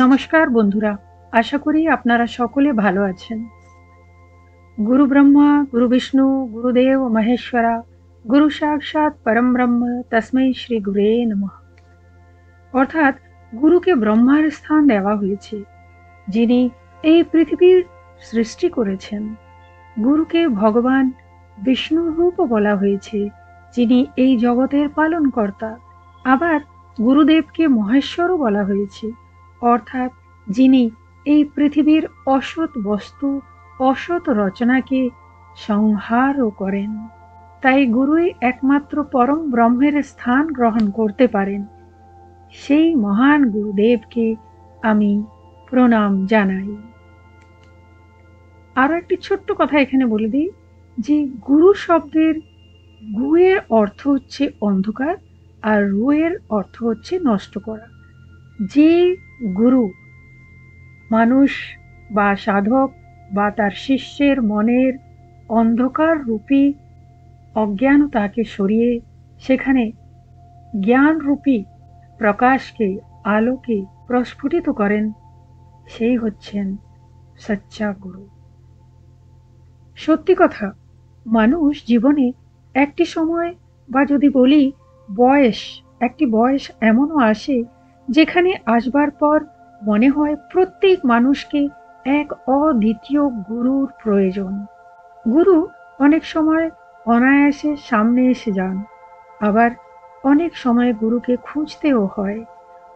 নমস্কার বন্ধুরা, আশা করি আপনারা সকলে ভালো আছেন। গুরু ব্রহ্মা, গুরু বিষ্ণু, গুরুদেব মহেশ্বরা, গুরু সাক্ষাৎ পরম ব্রহ্ম, তস্মৈ শ্রী গুরে নমঃ। অর্থাৎ গুরুকে ব্রহ্মার স্থান দেওয়া হয়েছে, যিনি এই পৃথিবীর সৃষ্টি করেছেন। গুরুকে ভগবান বিষ্ণুর রূপও বলা হয়েছে, যিনি এই জগতের পালনকর্তা। আবার গুরুদেবকে মহেশ্বরও বলা হয়েছে, অর্থাৎ যিনি এই পৃথিবীর অসৎ বস্তু, অসৎ রচনাকে সংহারও করেন। তাই গুরুই একমাত্র পরম ব্রহ্মের স্থান গ্রহণ করতে পারেন। সেই মহান গুরুদেবকে আমি প্রণাম জানাই। আরো একটি ছোট্ট কথা এখানে বলে দিই যে গুরু শব্দের গু এর অর্থ হচ্ছে অন্ধকার, আর রু এর অর্থ হচ্ছে নষ্ট করা। যে গুরু মানুষ বা সাধক বা তার শিষ্যের মনের অন্ধকার রূপী অজ্ঞানতাকে সরিয়ে সেখানে জ্ঞান রূপী প্রকাশকে, আলোকে প্রস্ফুটিত করেন, সেই হচ্ছেন সচ্চা গুরু। সত্যি কথা, মানুষ জীবনে একটি সময় বা যদি বলি একটি বয়স এমনও আসে যেখানে আসবার পর মনে হয় প্রত্যেক মানুষকে এক অদ্বিতীয় গুরুর প্রয়োজন। গুরু অনেক সময় অনায়াসে সামনে এসে যান, আবার অনেক সময় গুরুকে খুঁজতেও হয়।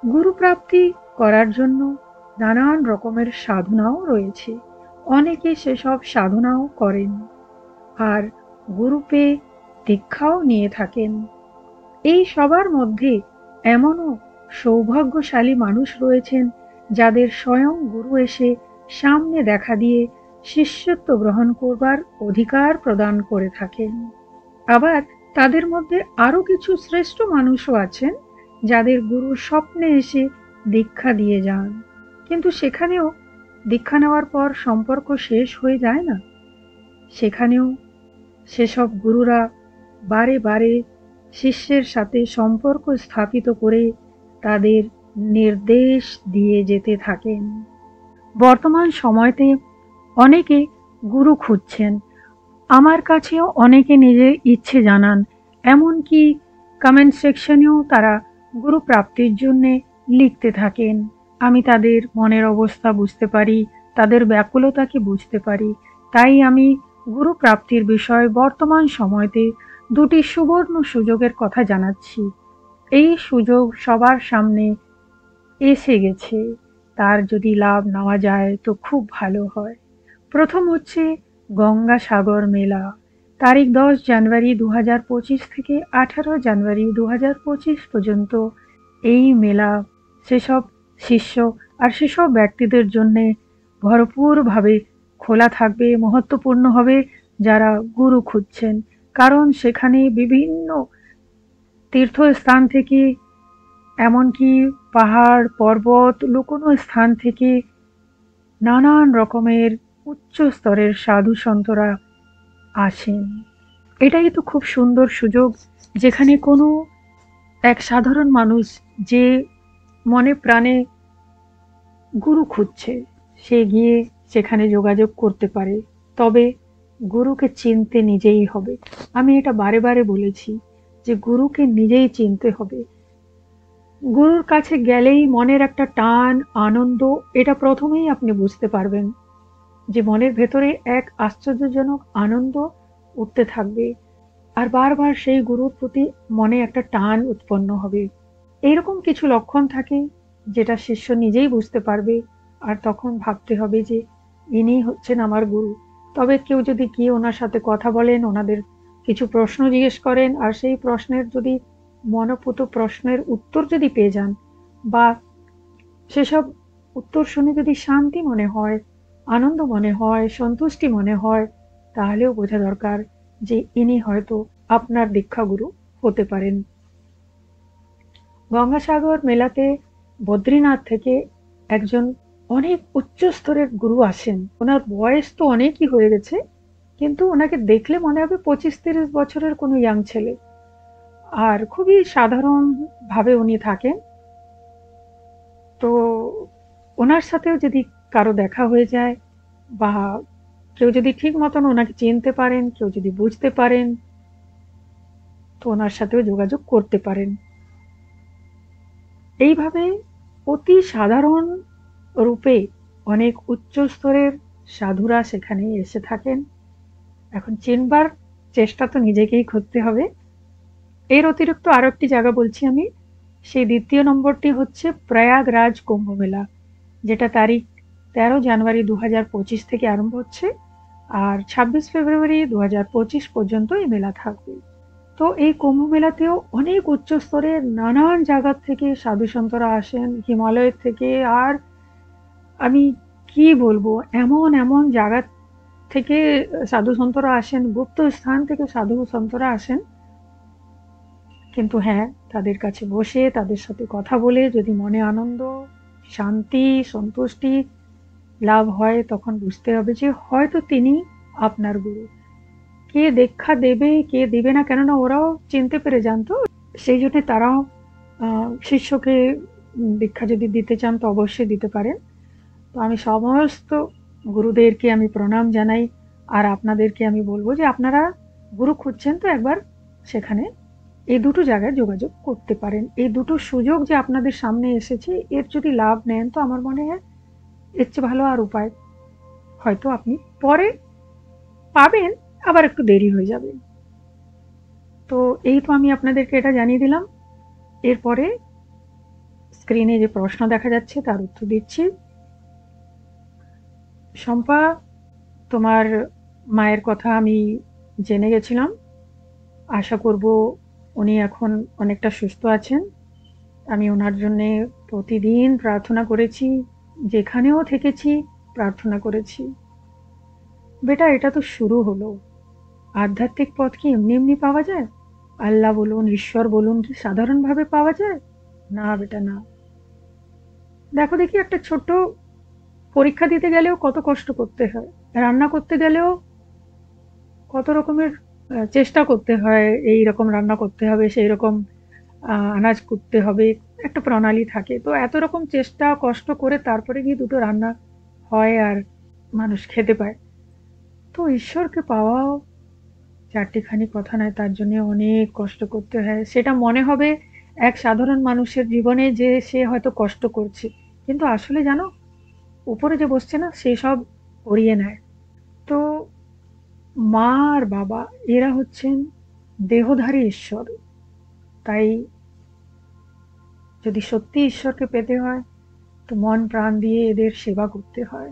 গুরু প্রাপ্তি করার জন্য নানান রকমের সাধনাও রয়েছে, অনেকে সেসব সাধনাও করেন আর গুরু পেয়ে দীক্ষাও নিয়ে থাকেন। এই সবার মধ্যে এমনও সৌভাগ্যশালী মানুষ রয়েছেন যাদের স্বয়ং গুরু এসে সামনে দেখা দিয়ে শিষ্যত্ব গ্রহণ করবার অধিকার প্রদান করে থাকেন। আবার তাদের মধ্যে আরো কিছু শ্রেষ্ঠ মানুষও আছেন যাদের গুরু স্বপ্নে এসে দীক্ষা দিয়ে যান, কিন্তু সেখানেও দীক্ষা নেওয়ার পর সম্পর্ক শেষ হয়ে যায় না। সেখানেও সেসব গুরুরা বারে বারে শিষ্যের সাথে সম্পর্ক স্থাপিত করে তাদের নির্দেশ দিয়ে যেতে থাকেন। বর্তমান সময়তে অনেকে গুরু খুঁজছেন, আমার কাছেও অনেকে নিজের ইচ্ছে জানান, এমনকি কমেন্ট সেকশনেও তারা গুরু প্রাপ্তির জন্যে লিখতে থাকেন। আমি তাদের মনের অবস্থা বুঝতে পারি, তাদের ব্যাকুলতাকে বুঝতে পারি। তাই আমি গুরু প্রাপ্তির বিষয়ে বর্তমান সময়তে দুটি সুবর্ণ সুযোগের কথা জানাচ্ছি। এই সুযোগ সবার সামনে এসে গেছে, তার যদি লাভ নেওয়া যায় তো খুব ভালো হয়। প্রথম হচ্ছে গঙ্গাসাগর মেলা। তারিখ 10 জানুয়ারি 2025 থেকে 18 জানুয়ারি 2025 পর্যন্ত এই মেলা সেসব শিষ্য আর সেসব ব্যক্তিদের জন্য ভরপুরভাবে খোলা থাকবে, মহত্বপূর্ণ হবে যারা গুরু খুঁজছেন। কারণ সেখানে বিভিন্ন তীর্থস্থান থেকে, এমনকি পাহাড় পর্বত লুকোনো স্থান থেকে নানান রকমের উচ্চ স্তরের সাধু সন্তরা আসেন। এটাই তো খুব সুন্দর সুযোগ, যেখানে কোনো এক সাধারণ মানুষ যে মনে প্রাণে গুরু খুঁজছে সে গিয়ে সেখানে যোগাযোগ করতে পারে। তবে গুরুকে চিনতে নিজেই হবে। আমি এটা বারে বারে বলেছি যে গুরুকে নিজেই চিনতে হবে। গুরুর কাছে গেলেই মনের একটা টান, আনন্দ, এটা প্রথমেই আপনি বুঝতে পারবেন যে মনের ভেতরে এক আশ্চর্যজনক আনন্দ উঠতে থাকবে, আর বারবার সেই গুরুর প্রতি মনে একটা টান উৎপন্ন হবে। এইরকম কিছু লক্ষণ থাকে যেটা শিষ্য নিজেই বুঝতে পারবে, আর তখন ভাবতে হবে যে ইনি হচ্ছেন আমার গুরু। তবে কেউ যদি গিয়ে ওনার সাথে কথা বলেন, ওনাদের কিছু প্রশ্ন জিজ্ঞেস করেন, আর সেই প্রশ্নের যদি মনপুত প্রশ্নের উত্তর যদি পেয়ে যান, বা সেসব উত্তর শুনে যদি শান্তি মনে হয়, আনন্দ মনে হয়, সন্তুষ্টি মনে হয়, তাহলেও বোঝা দরকার যে ইনি হয়তো আপনার দীক্ষাগুরু হতে পারেন। গঙ্গাসাগর মেলাতে বদ্রীনাথ থেকে একজন অনেক উচ্চ স্তরের গুরু আসেন। ওনার বয়স তো অনেকই হয়ে গেছে, কিন্তু ওনাকে দেখলে মনে হবে 25-30 বছরের কোনো ইয়াং ছেলে। আর খুবই সাধারণ ভাবে উনি থাকেন। তো ওনার সাথেও যদি কারো দেখা হয়ে যায়, বা কেউ যদি ঠিক মতন ওনাকে চিনতে পারেন, কেউ যদি বুঝতে পারেন, তো ওনার সাথেও যোগাযোগ করতে পারেন। এইভাবে অতি সাধারণ রূপে অনেক উচ্চ স্তরের সাধুরা সেখানে এসে থাকেন। এখন চিনবার চেষ্টা তো নিজেকেই করতে হবে। এর অতিরিক্ত আরো একটি জায়গা বলছি আমি। সেই দ্বিতীয় নম্বরটি হচ্ছে প্রয়াগরাজ কুম্ভ মেলা, যেটা তারিখ 13 জানুয়ারি 2025 থেকে আরম্ভ হচ্ছে, আর 26 ফেব্রুয়ারি 2025 পর্যন্ত এই মেলা থাকবে। তো এই কুম্ভ মেলাতেও অনেক উচ্চ স্তরের নানান জায়গা থেকে সাধু সন্তরা আসেন, হিমালয়ের থেকে, আর আমি কি বলবো, এমন এমন জায়গা থেকে সাধু সন্তরা আসেন, গুপ্ত স্থান থেকে সাধু সন্তরা আসেন। কিন্তু হ্যাঁ, তাদের কাছে বসে তাদের সাথে কথা বলে যদি মনে আনন্দ, শান্তি, সন্তুষ্টি লাভ হয়, তখন বুঝতে হবে যে হয়তো তিনি আপনার গুরু। কে দীক্ষা দেবে কে দেবে না, কেননা ওরাও চিনতে পেরে যান, তো সেই জন্য তারাও শিষ্যকে দীক্ষা যদি দিতে চান তো অবশ্যই দিতে পারেন। তো আমি সমস্ত গুরুদেরকে আমি প্রণাম জানাই, আর আপনাদেরকে আমি বলবো যে আপনারা গুরু খুঁজছেন তো একবার সেখানে এই দুটো জায়গায় যোগাযোগ করতে পারেন। এই দুটো সুযোগ যে আপনাদের সামনে এসেছে, এর যদি লাভ নেন তো আমার মনে হয় এর চেয়ে ভালো আর উপায় হয়তো আপনি পরে পাবেন, আবার একটু দেরি হয়ে যাবে। তো এই তো আমি আপনাদেরকে এটা জানিয়ে দিলাম। এরপরে স্ক্রিনে যে প্রশ্ন দেখা যাচ্ছে তার উত্তর দিচ্ছি। শম্পা, তোমার মায়ের কথা আমি জেনে গেছিলাম। আশা করব উনি এখন অনেকটা সুস্থ আছেন। আমি ওনার জন্যে প্রতিদিন প্রার্থনা করেছি, যেখানেও থেকেছি প্রার্থনা করেছি। বেটা, এটা তো শুরু হলো। আধ্যাত্মিক পথ কি এমনি এমনি পাওয়া যায়? আল্লাহ বলুন, ঈশ্বর বলুন, কি সাধারণভাবে পাওয়া যায়? না বেটা, না। দেখো দেখি, একটা ছোট্ট পরীক্ষা দিতে গেলেও কত কষ্ট করতে হয়, রান্না করতে গেলেও কত রকমের চেষ্টা করতে হয়, এই রকম রান্না করতে হবে, সেই রকম আনাজ কুটতে হবে, একটা প্রণালী থাকে। তো এত রকম চেষ্টা কষ্ট করে তারপরে গিয়ে দুটো রান্না হয় আর মানুষ খেতে পায়। তো ঈশ্বরকে পাওয়াও চারটিখানি কথা নয়, তার জন্য অনেক কষ্ট করতে হয়। সেটা মনে হবে এক সাধারণ মানুষের জীবনে যে সে হয়তো কষ্ট করছে, কিন্তু আসলে জানো, উপরে যে বসছে না সে সব করিয়ে নেয়। তো মা আর বাবা এরা হচ্ছেন দেহধারী ঈশ্বর। তাই যদি সত্যি ঈশ্বরকে পেতে হয় তো মন প্রাণ দিয়ে এদের সেবা করতে হয়।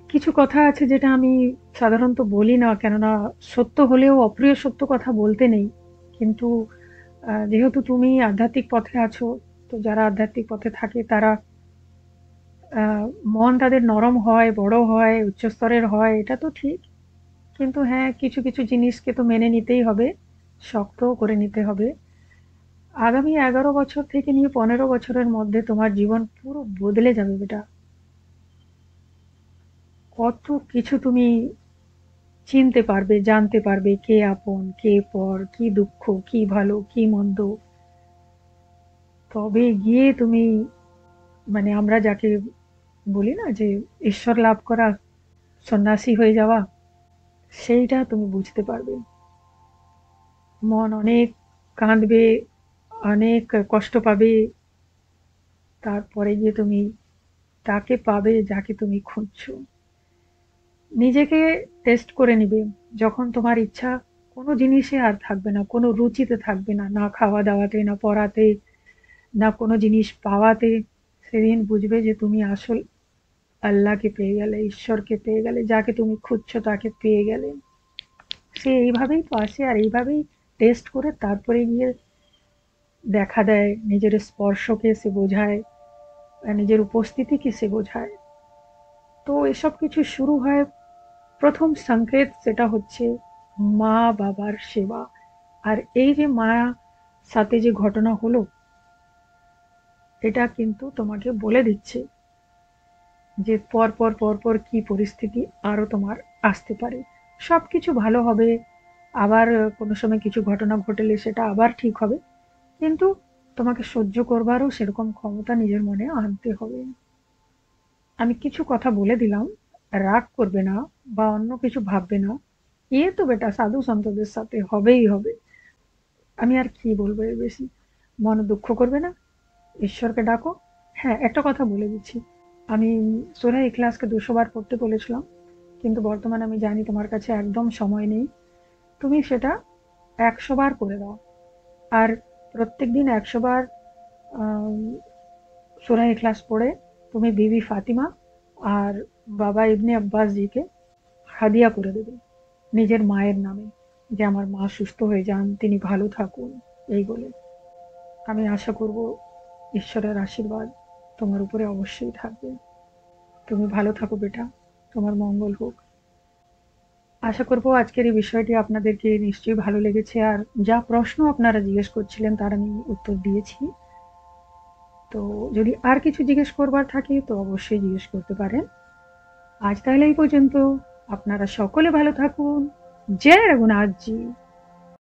কিছু কথা আছে যেটা আমি সাধারণত বলি না, কেননা সত্য হলেও অপ্রিয় সত্য কথা বলতে নেই। কিন্তু যেহেতু তুমি আধ্যাত্মিক পথে আছো, তো যারা আধ্যাত্মিক পথে থাকে তারা মন তাদের নরম হয়, বড় হয়, উচ্চস্তরের হয়, এটা তো ঠিক। কিন্তু হ্যাঁ, কিছু কিছু জিনিসকে তো মেনে নিতেই হবে, শক্তও করে নিতে হবে। আগামী 11 বছর থেকে নিয়ে 15 বছরের মধ্যে তোমার জীবন পুরো বদলে যাবে বেটা। কত কিছু তুমি চিনতে পারবে, জানতে পারবে, কে আপন কে পর, কি দুঃখ, কি ভালো, কি মন্দ। তবে গিয়ে তুমি, মানে আমরা যাকে বলি না যে ঈশ্বর লাভ করা, সন্ন্যাসী হয়ে যাওয়া, সেইটা তুমি বুঝতে পারবে। মন অনেক কাঁদবে, অনেক কষ্ট পাবে, তারপরে গিয়ে তুমি তাকে পাবে যাকে তুমি খুঁজছো। নিজেকে টেস্ট করে নিবে, যখন তোমার ইচ্ছা কোনো জিনিসে আর থাকবে না, কোনো রুচিতে থাকবে না, না খাওয়া দাওয়াতে, না পড়াতে, না কোনো জিনিস পাওয়াতে, সেদিন বুঝবে যে তুমি আসল আল্লাহকে পেয়ে গেলে, ঈশ্বরকে পেয়ে গেলে, যাকে তুমি খুঁজছো তাকে পেয়ে গেলে। সে এইভাবেই তো আসে, আর এইভাবেই টেস্ট করে তারপরে গিয়ে দেখা দেয়, নিজের স্পর্শকে সে বোঝায়, নিজের উপস্থিতিকে সে বোঝায়। তো এসব কিছু শুরু হয়, প্রথম সংকেত সেটা হচ্ছে মা বাবার সেবা। আর এই যে মা সাথে যে ঘটনা হলো, এটা কিন্তু তোমাকে বলে দিচ্ছে যে পর পর পর পর কি পরিস্থিতি আরো তোমার আসতে পারে। সবকিছু ভালো হবে, আবার কোনো সময় কিছু ঘটনা ঘটলে সেটা আবার ঠিক হবে, কিন্তু তোমাকে সহ্য করবারও সেরকম ক্ষমতা নিজের মনে আনতে হবে। আমি কিছু কথা বলে দিলাম, রাগ করবে না বা অন্য কিছু ভাববে না। এ তো বেটা সাধু সন্তদের সাথে হবেই হবে। আমি আর কি বলবো এর বেশি? মনে দুঃখ করবে না, ঈশ্বরকে ডাকো। হ্যাঁ, একটা কথা বলে দিচ্ছি, আমি সূরা ইখলাসকে ২০০ বার পড়তে বলেছিলাম, কিন্তু বর্তমানে আমি জানি তোমার কাছে একদম সময় নেই। তুমি সেটা ১০০ বার করে দাও। আর প্রত্যেকদিন ১০০ বার আম সূরা ইখলাস পড়ে তুমি বিবি ফাতিমা আর বাবা ইবনে আব্বাস জিকে হাদিয়া করে দেবে নিজের মায়ের নামে, যে আমার মা সুস্থ হয়ে যান, তিনি ভালো থাকুন, এই বলে। আমি আশা করব ঈশ্বরের আশীর্বাদ তোমার উপরে অবশ্যই থাকবে। তুমি ভালো থাকো বেটা, তোমার মঙ্গল হোক। আশা করব আজকের এই বিষয়টি আপনাদেরকে নিশ্চয়ই ভালো লেগেছে, আর যা প্রশ্ন আপনারা জিজ্ঞেস করছিলেন তার আমি উত্তর দিয়েছি। তো যদি আর কিছু জিজ্ঞেস করবার থাকে তো অবশ্যই জিজ্ঞেস করতে পারেন। আজ তাহলে এই পর্যন্ত। আপনারা সকলে ভালো থাকুন। জয় রঘুনাথজি।